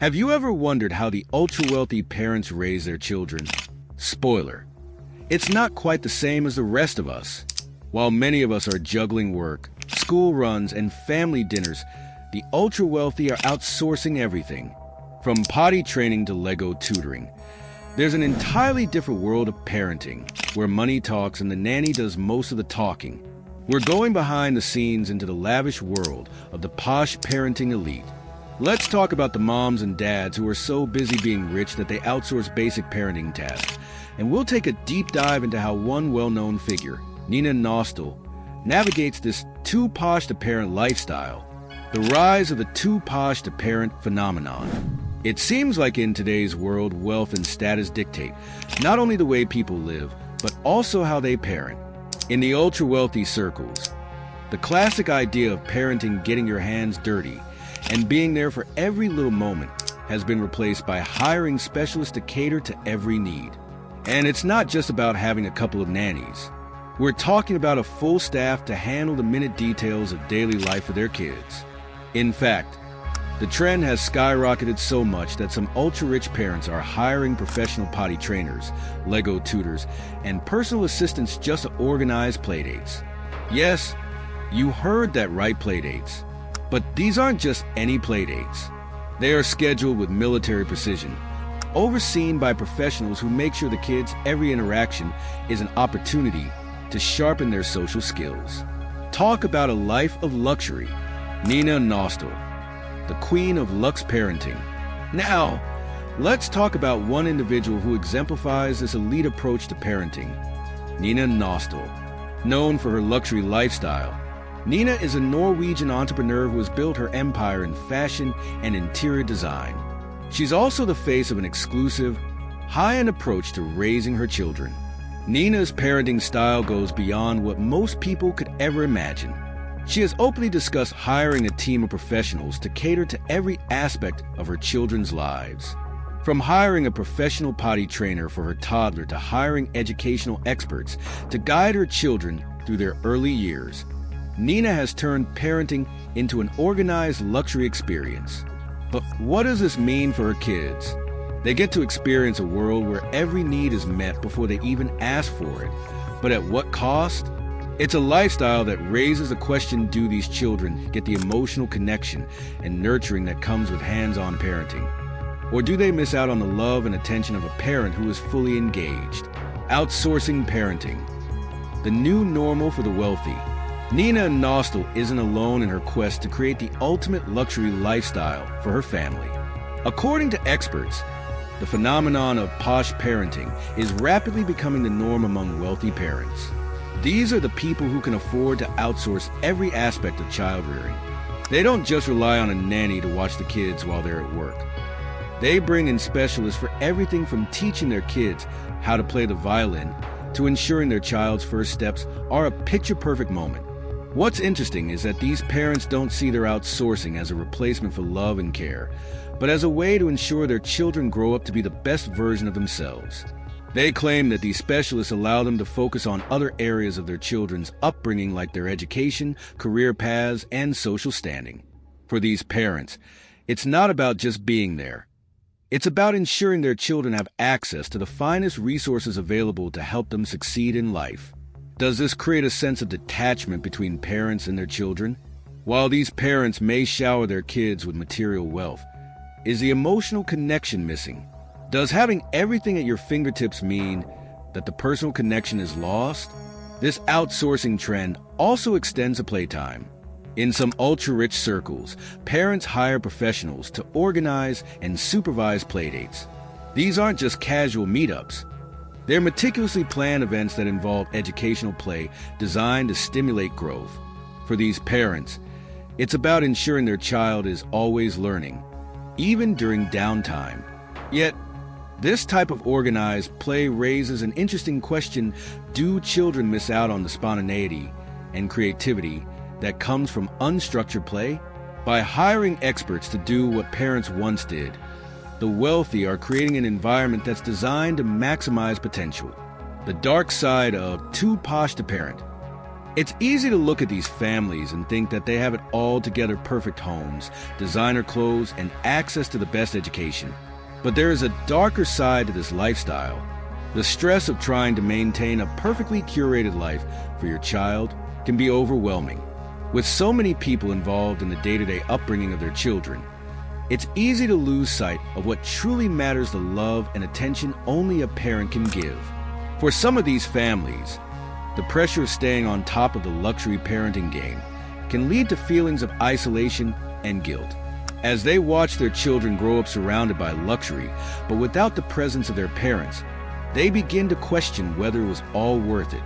Have you ever wondered how the ultra-wealthy parents raise their children? Spoiler: it's not quite the same as the rest of us. While many of us are juggling work, school runs, and family dinners, the ultra-wealthy are outsourcing everything. From potty training to Lego tutoring, there's an entirely different world of parenting, where money talks and the nanny does most of the talking. We're going behind the scenes into the lavish world of the posh parenting elite. Let's talk about the moms and dads who are so busy being rich that they outsource basic parenting tasks. And we'll take a deep dive into how one well-known figure, Nina Nostel, navigates this too posh to parent lifestyle, the rise of the too posh to parent phenomenon. It seems like in today's world, wealth and status dictate not only the way people live, but also how they parent. In the ultra-wealthy circles, the classic idea of parenting getting your hands dirty and being there for every little moment has been replaced by hiring specialists to cater to every need. And it's not just about having a couple of nannies. We're talking about a full staff to handle the minute details of daily life for their kids. In fact, the trend has skyrocketed so much that some ultra-rich parents are hiring professional potty trainers, Lego tutors, and personal assistants just to organize playdates. Yes, you heard that right, playdates. But these aren't just any playdates. They are scheduled with military precision, overseen by professionals who make sure the kids' every interaction is an opportunity to sharpen their social skills. Talk about a life of luxury. Nina Nostel, the queen of luxe parenting. Now, let's talk about one individual who exemplifies this elite approach to parenting. Nina Nostel, known for her luxury lifestyle, Nina is a Norwegian entrepreneur who has built her empire in fashion and interior design. She's also the face of an exclusive, high-end approach to raising her children. Nina's parenting style goes beyond what most people could ever imagine. She has openly discussed hiring a team of professionals to cater to every aspect of her children's lives. From hiring a professional potty trainer for her toddler to hiring educational experts to guide her children through their early years, Nina has turned parenting into an organized luxury experience. But what does this mean for her kids? They get to experience a world where every need is met before they even ask for it. But at what cost? It's a lifestyle that raises the question, do these children get the emotional connection and nurturing that comes with hands-on parenting? Or do they miss out on the love and attention of a parent who is fully engaged? Outsourcing parenting, the new normal for the wealthy. Nina Nostel isn't alone in her quest to create the ultimate luxury lifestyle for her family. According to experts, the phenomenon of posh parenting is rapidly becoming the norm among wealthy parents. These are the people who can afford to outsource every aspect of child rearing. They don't just rely on a nanny to watch the kids while they're at work. They bring in specialists for everything from teaching their kids how to play the violin to ensuring their child's first steps are a picture-perfect moment. What's interesting is that these parents don't see their outsourcing as a replacement for love and care, but as a way to ensure their children grow up to be the best version of themselves. They claim that these specialists allow them to focus on other areas of their children's upbringing, like their education, career paths, and social standing. For these parents, it's not about just being there. It's about ensuring their children have access to the finest resources available to help them succeed in life. Does this create a sense of detachment between parents and their children? While these parents may shower their kids with material wealth, is the emotional connection missing? Does having everything at your fingertips mean that the personal connection is lost? This outsourcing trend also extends to playtime. In some ultra-rich circles, parents hire professionals to organize and supervise playdates. These aren't just casual meetups. They're meticulously planned events that involve educational play designed to stimulate growth. For these parents, it's about ensuring their child is always learning, even during downtime. Yet, this type of organized play raises an interesting question: do children miss out on the spontaneity and creativity that comes from unstructured play? By hiring experts to do what parents once did, the wealthy are creating an environment that's designed to maximize potential. The dark side of too posh to parent. It's easy to look at these families and think that they have it all together: perfect homes, designer clothes, and access to the best education. But there is a darker side to this lifestyle. The stress of trying to maintain a perfectly curated life for your child can be overwhelming. With so many people involved in the day-to-day upbringing of their children, it's easy to lose sight of what truly matters: the love and attention only a parent can give. For some of these families, the pressure of staying on top of the luxury parenting game can lead to feelings of isolation and guilt. As they watch their children grow up surrounded by luxury, but without the presence of their parents, they begin to question whether it was all worth it.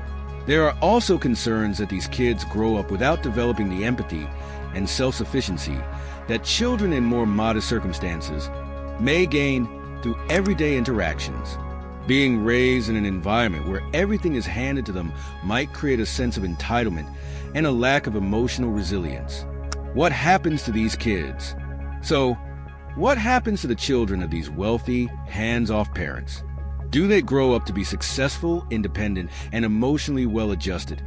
There are also concerns that these kids grow up without developing the empathy and self-sufficiency that children in more modest circumstances may gain through everyday interactions. Being raised in an environment where everything is handed to them might create a sense of entitlement and a lack of emotional resilience. What happens to these kids? So, what happens to the children of these wealthy, hands-off parents? Do they grow up to be successful, independent, and emotionally well-adjusted?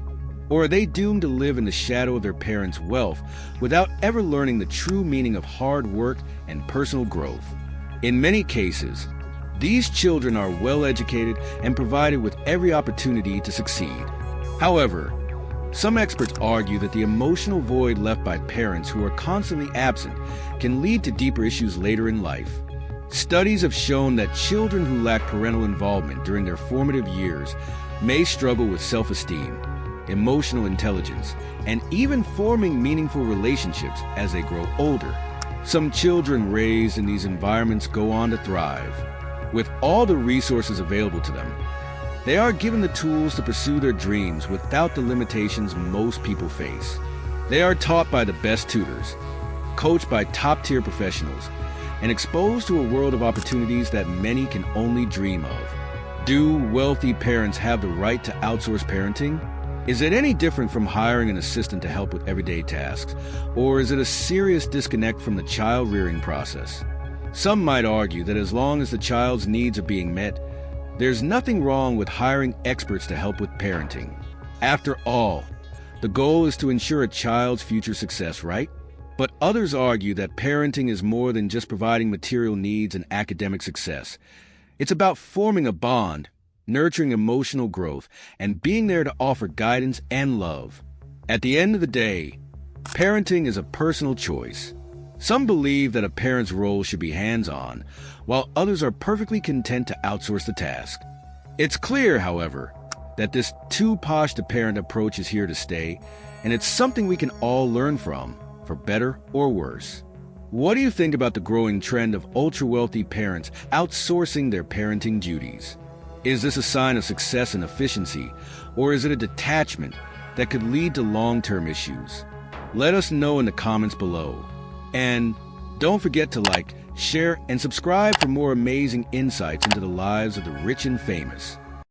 Or are they doomed to live in the shadow of their parents' wealth without ever learning the true meaning of hard work and personal growth? In many cases, these children are well-educated and provided with every opportunity to succeed. However, some experts argue that the emotional void left by parents who are constantly absent can lead to deeper issues later in life. Studies have shown that children who lack parental involvement during their formative years may struggle with self-esteem, emotional intelligence, and even forming meaningful relationships as they grow older. Some children raised in these environments go on to thrive. With all the resources available to them, they are given the tools to pursue their dreams without the limitations most people face. They are taught by the best tutors, coached by top-tier professionals, and exposed to a world of opportunities that many can only dream of. Do wealthy parents have the right to outsource parenting? Is it any different from hiring an assistant to help with everyday tasks, or is it a serious disconnect from the child-rearing process? Some might argue that as long as the child's needs are being met, there's nothing wrong with hiring experts to help with parenting. After all, the goal is to ensure a child's future success, right? But others argue that parenting is more than just providing material needs and academic success. It's about forming a bond, nurturing emotional growth, and being there to offer guidance and love. At the end of the day, parenting is a personal choice. Some believe that a parent's role should be hands-on, while others are perfectly content to outsource the task. It's clear, however, that this too-posh-to-parent approach is here to stay, and it's something we can all learn from, for better or worse. What do you think about the growing trend of ultra-wealthy parents outsourcing their parenting duties? Is this a sign of success and efficiency, or is it a detachment that could lead to long-term issues? Let us know in the comments below. And don't forget to like, share, and subscribe for more amazing insights into the lives of the rich and famous.